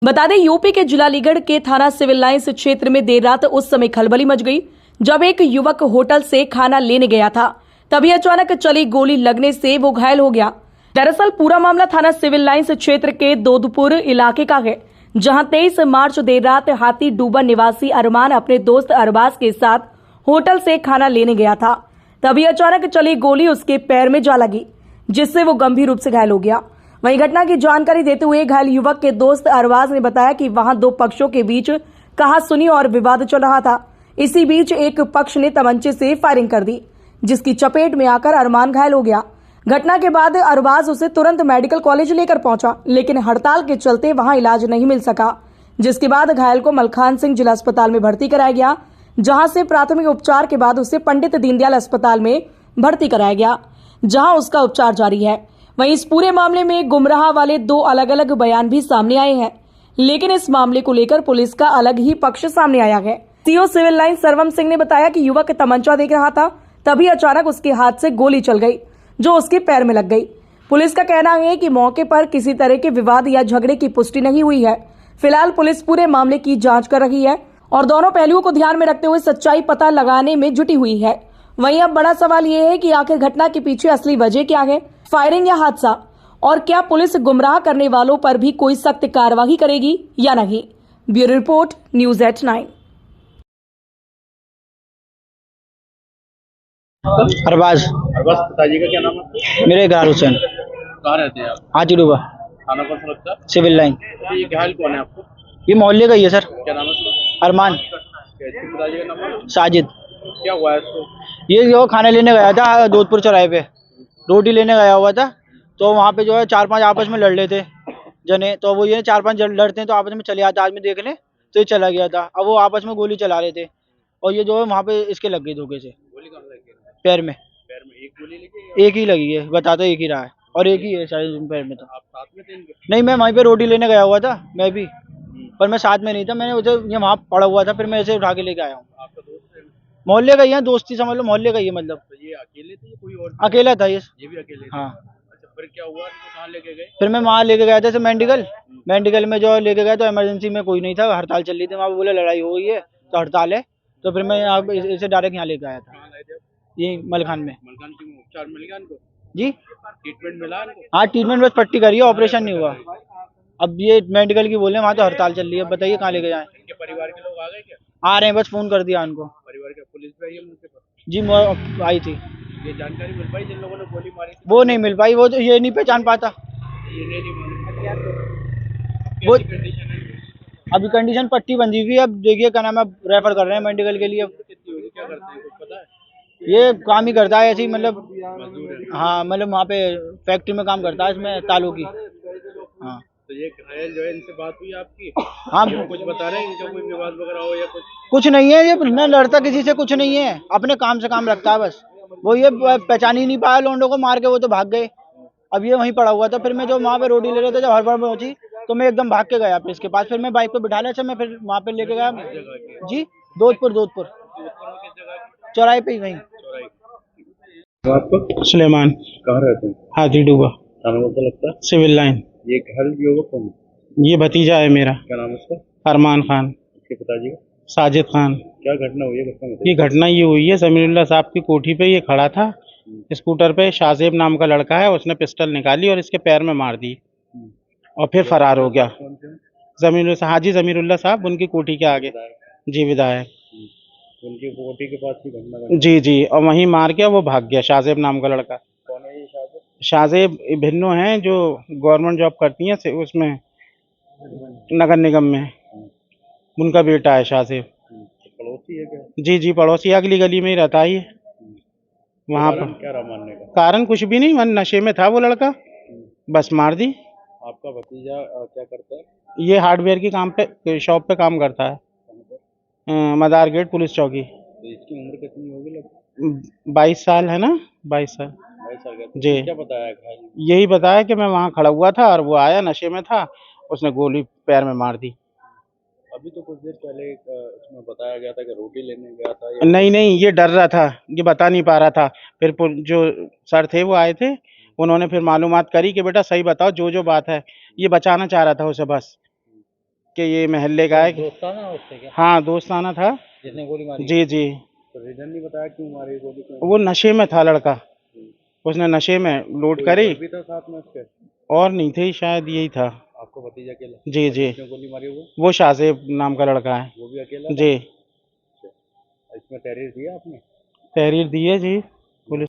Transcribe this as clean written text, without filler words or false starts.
बता दें, यूपी के जिलालीगढ़ के थाना सिविल लाइंस क्षेत्र में देर रात उस समय खलबली मच गई जब एक युवक होटल से खाना लेने गया था। तभी अचानक चली गोली लगने से वो घायल हो गया। दरअसल पूरा मामला थाना सिविल लाइंस क्षेत्र के दोदपुर इलाके का है, जहां 23 मार्च देर रात हाथी डूबा निवासी अरमान अपने दोस्त अरबाज के साथ होटल से खाना लेने गया था। तभी अचानक चली गोली उसके पैर में जा लगी, जिससे वो गंभीर रूप से घायल हो गया। वहीं घटना की जानकारी देते हुए घायल युवक के दोस्त अरबाज ने बताया कि वहां दो पक्षों के बीच कहासुनी और विवाद चल रहा था। इसी बीच एक पक्ष ने तमंचे से फायरिंग कर दी, जिसकी चपेट में आकर अरमान घायल हो गया। घटना के बाद अरबाज उसे तुरंत मेडिकल कॉलेज लेकर पहुंचा, लेकिन हड़ताल के चलते वहां इलाज नहीं मिल सका, जिसके बाद घायल को मलखान सिंह जिला अस्पताल में भर्ती कराया गया, जहां से प्राथमिक उपचार के बाद उसे पंडित दीनदयाल अस्पताल में भर्ती कराया गया, जहां उसका उपचार जारी है। वहीं इस पूरे मामले में गुमराह वाले दो अलग अलग बयान भी सामने आए हैं, लेकिन इस मामले को लेकर पुलिस का अलग ही पक्ष सामने आया है। सीओ सिविल लाइन सर्वम सिंह ने बताया कि युवक तमंचा देख रहा था, तभी अचानक उसके हाथ से गोली चल गई, जो उसके पैर में लग गई। पुलिस का कहना है कि मौके पर किसी तरह के विवाद या झगड़े की पुष्टि नहीं हुई है। फिलहाल पुलिस पूरे मामले की जांच कर रही है और दोनों पहलुओं को ध्यान में रखते हुए सच्चाई पता लगाने में जुटी हुई है। वहीं अब बड़ा सवाल ये है कि आखिर घटना के पीछे असली वजह क्या है, फायरिंग या हादसा, और क्या पुलिस गुमराह करने वालों पर भी कोई सख्त कार्रवाई करेगी या नहीं। Bureau report, news at 9। Arbaz पिताजी का क्या नाम है? मेरे इकरार हुसैन। कहाँ रहते हैं आप? हाथी डूबा थाना कौन सा लगता है? Civil line. तो ये घायल कौन है आपको? ये मोहल्ले का ही है सर। क्या नाम है उसका? अरमान। इसके पिताजी का नाम है? साजिद। क्या हुआ है इसको? ये जो खाने लेने गया था दोदपुर चौराहे पे, रोटी लेने गया हुआ था, तो वहाँ पे जो है 4-5 आपस में लड़ रहे थे जने, तो वो ये 4-5 लड़ते हैं तो आपस में चले आते आदमी देखने, तो ये चला गया था। अब वो आपस में गोली चला रहे थे और ये जो है वहाँ पे इसके लग गई धोखे से गोली कहाँ लगी? पैर में। पैर में एक गोली लगी? एक ही लगी है, बताता एक ही रहा है, और एक ही है शायद पैर में। तो आप साथ में थे इनके? नहीं, मैं वहीं पे रोटी लेने गया हुआ था मैं भी, पर मैं साथ में नहीं था, मैंने उधर ये वहाँ पड़ा हुआ था, फिर मैं ऐसे उठा के लेके आया हूँ। आपका दोस्त है? मोहल्ले का ही है, दोस्ती समझ लो, मोहल्ले का ही है मतलब। तो ये अकेले थे या कोई और? अकेला था ये भी अकेले थे? हाँ। अच्छा, फिर क्या हुआ? इनको कहाँ लेके गए? फिर मैं वहाँ लेके गया था मेडिकल में जो लेके गया, तो इमरजेंसी में कोई नहीं था, हड़ताल चल रही थी, वहाँ पे बोले लड़ाई हो गई है तो हड़ताल है, तो फिर मैं यहाँ इसे डायरेक्ट यहाँ लेके आया था। कहाँ गए थे आप? ये मलखान में। मलकान सिंह में उपचार मिल गया इनको? जी ट्रीटमेंट मिला इनको? हाँ, ट्रीटमेंट बस पट्टी करी है, ऑपरेशन नहीं हुआ। अब ये मेडिकल की बोले, वहाँ तो हड़ताल चल रही है, बताइए कहाँ लेके जाएं। इनके परिवार के लोग आ गए क्या? आ रहे हैं, बस फोन कर दिया उनको। परिवार का पुलिस भी आई है उनके पास? जी आई थी। ये जानकारी मिल पाई जिन लोगों ने गोली मारी थी? वो नहीं मिल पाई, वो तो ये नहीं पहचान पाता ये नहीं मालूम। वो। कैसी कंडीशन है? अभी कंडीशन पट्टी बंधी हुई है, अब देखिए क्या नाम है, रेफर कर रहे हैं मेडिकल के लिए। कितनी होगी, क्या करते हैं कुछ पता है? ये काम ही करता है ऐसे ही, मतलब मजदूर है? हाँ, मतलब वहाँ पे फैक्ट्री में काम करता है, इसमें तालों की। हाँ तो ये घायल जो है, इनसे बात हुई आपकी? हाँ। ये कुछ बता रहे हैं इनका कोई विवाद वगैरह हो या कुछ? कुछ नहीं है, ये न लड़ता किसी से, कुछ नहीं है, अपने काम से काम रखता है बस। वो ये पहचान ही नहीं पाया लोंडो को, मार के वो तो भाग गए। अब ये वहीं पड़ा हुआ था, फिर मैं जो वहाँ पे रोटी ले रहे थे, जब हड़बड़ में पहुंची तो मैं एकदम भाग के गया फिर इसके पास, फिर मैं बाइक पे बिठा लिया, मैं फिर वहाँ पे लेके गया। जी दोदपुर किस जगह की? चौराहे पे ही वहीं। चौराहे की। आपको सुलेमान। कहाँ रहते हैं? हाथी डूबा थाना कौन सा लगता है? Civil line. ये घायल युवक कौन है? ये भतीजा है मेरा, क्या नाम है उसका? अरमान खान। इसके पिताजी का? साजिद खान। क्या घटना हुई है? घटना ये घटना ये हुई है, जमीरुल्लाह साहब की कोठी पे ये खड़ा था, स्कूटर पे शाजेब नाम का लड़का है, उसने पिस्टल निकाली और इसके पैर में मार दी और फिर फरार हो गया। कौन से? हाजी जमीरुल्लाह साहब, उनकी कोठी के आगे। जी विधायक। उनकी कोठी के पास की घटना घटी? जी, और वहीं मार के वो भाग गया, शाजेब नाम का लड़का। कौन है ये शायद? शाजेब भिन्नो हैं जो गवर्नमेंट जॉब करती हैं उसमें, नगर निगम में, उनका बेटा है शाजेब। पड़ोसी है क्या? जी पड़ोसी, अगली गली में ही रहता है ये। वहाँ पर क्या रहा मानने का? कारण कुछ भी नहीं, मन नशे में था वो लड़का, बस मार दी। आपका भतीजा क्या करता है? ये हार्डवेयर की काम पे, शॉप पे काम करता है, मदार गेट पुलिस चौकी। तो इसकी उम्र कितनी होगी लगभग? 22 साल है ना, 22 साल। 22 साल का? जी। क्या बताया घायल? यही बताया कि मैं वहाँ खड़ा हुआ था और वो आया, नशे में था, उसने गोली पैर में मार दी। अभी तो कुछ देर पहले इसमें बताया गया था कि रोटी लेने गया था या... नहीं, ये डर रहा था, ये बता नहीं पा रहा था। फिर जो सर थे वो आए थे, उन्होंने फिर मालूमात करी कि बेटा सही बताओ जो बात है। ये बचाना चाह रहा था उसे बस। के ये महल्ले का है। दोस्ताना उससे क्या हाँ दोस्ताना था। जिसने गोली मारी? जी जी। तो रीजन नहीं बताया क्यों मारी गोली, क्यों? वो नशे में था लड़का, उसने नशे में लूट कोई करी। और भी था साथ में उसके? और नहीं थे, शायद यही था। आपको भतीजा अकेला? जी और जी। जिसने गोली मारी वो शाहजेब नाम का लड़का है। वो भी अकेला था? जी। इसमें तहरीर दिया आपने? तहरीर दी है जी।